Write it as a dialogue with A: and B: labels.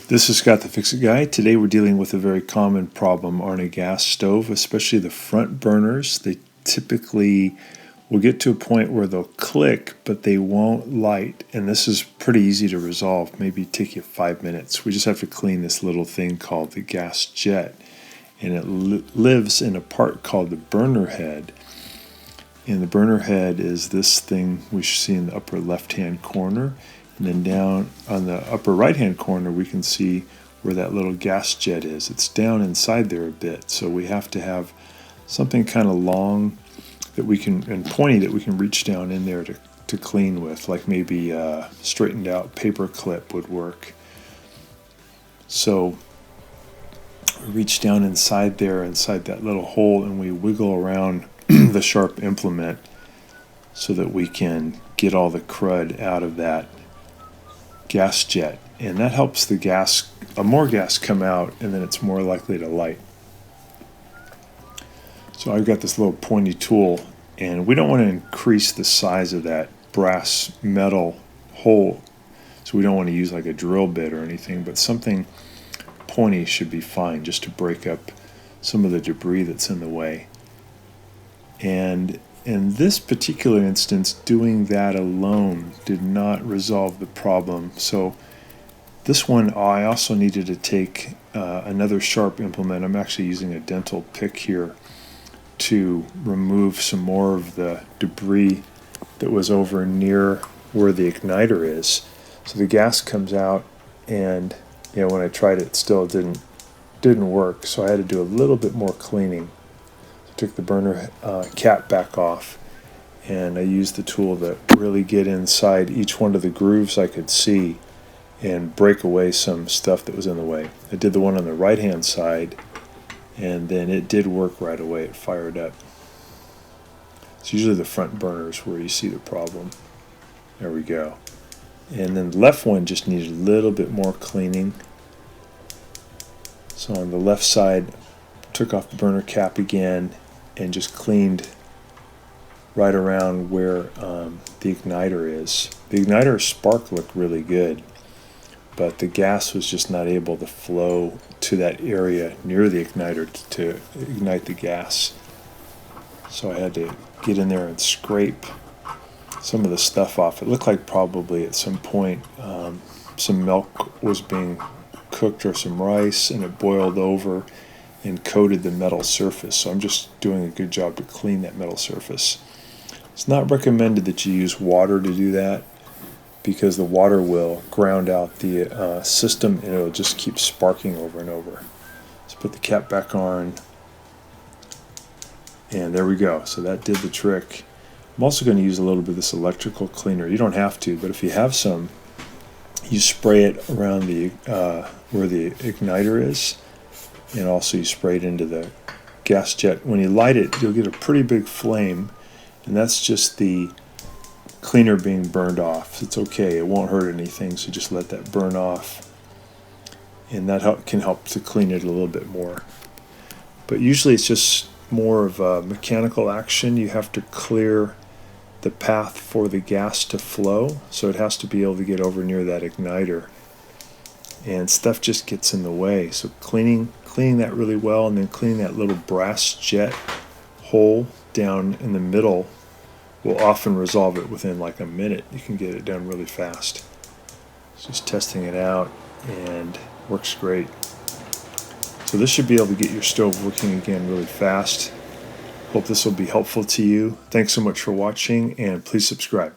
A: This is Scott the Fix-It Guy. Today we're dealing with a very common problem on a gas stove, especially the front burners. They typically will get to a point where they'll click, but they won't light. And this is pretty easy to resolve. Maybe take you 5 minutes. We just have to clean this little thing called the gas jet. And it lives in a part called the burner head. And the burner head is this thing we see in the upper left-hand corner. And then down on the upper right-hand corner, we can see where that little gas jet is. It's down inside there a bit, so we have to have something kind of long that we can, and pointy, that we can reach down in there to clean with, like maybe a straightened out paper clip would work. So we reach down inside there, inside that little hole, and we wiggle around the sharp implement so that we can get all the crud out of that gas jet, and that helps the gas, more gas come out, and then it's more likely to light. So I've got this little pointy tool, and we don't want to increase the size of that brass metal hole, so we don't want to use like a drill bit or anything, but something pointy should be fine just to break up some of the debris that's in the way. And in this particular instance, doing that alone did not resolve the problem. So this one, I also needed to take another sharp implement. I'm actually using a dental pick here to remove some more of the debris that was over near where the igniter is. So the gas comes out, and when I tried it, still didn't work. So I had to do a little bit more cleaning. Took the burner cap back off, and I used the tool to really get inside each one of the grooves I could see and break away some stuff that was in the way. I did the one on the right hand side, and then it did work right away. It fired up. It's usually the front burners where you see the problem. There we go. And then the left one just needed a little bit more cleaning. So on the left side, took off the burner cap again and just cleaned right around where the igniter is. The igniter spark looked really good, but the gas was just not able to flow to that area near the igniter to ignite the gas. So I had to get in there and scrape some of the stuff off. It looked like probably at some point some milk was being cooked or some rice, and it boiled over and coated the metal surface. So I'm just doing a good job to clean that metal surface. It's not recommended that you use water to do that, because the water will ground out the system, and it'll just keep sparking over and over. Let's put the cap back on, and there we go. So that did the trick. I'm also going to use a little bit of this electrical cleaner. You don't have to, but if you have some, you spray it around the where the igniter is, and also you spray it into the gas jet. When you light it, you'll get a pretty big flame, and that's just the cleaner being burned off. It's okay, it won't hurt anything, so just let that burn off, and that can help to clean it a little bit more. But usually it's just more of a mechanical action. You have to clear the path for the gas to flow, so it has to be able to get over near that igniter, and stuff just gets in the way. So cleaning that really well, and then cleaning that little brass jet hole down in the middle will often resolve it within like a minute. You can get it done really fast. Just testing it out, and works great. So this should be able to get your stove working again really fast. Hope this will be helpful to you. Thanks so much for watching, and please subscribe.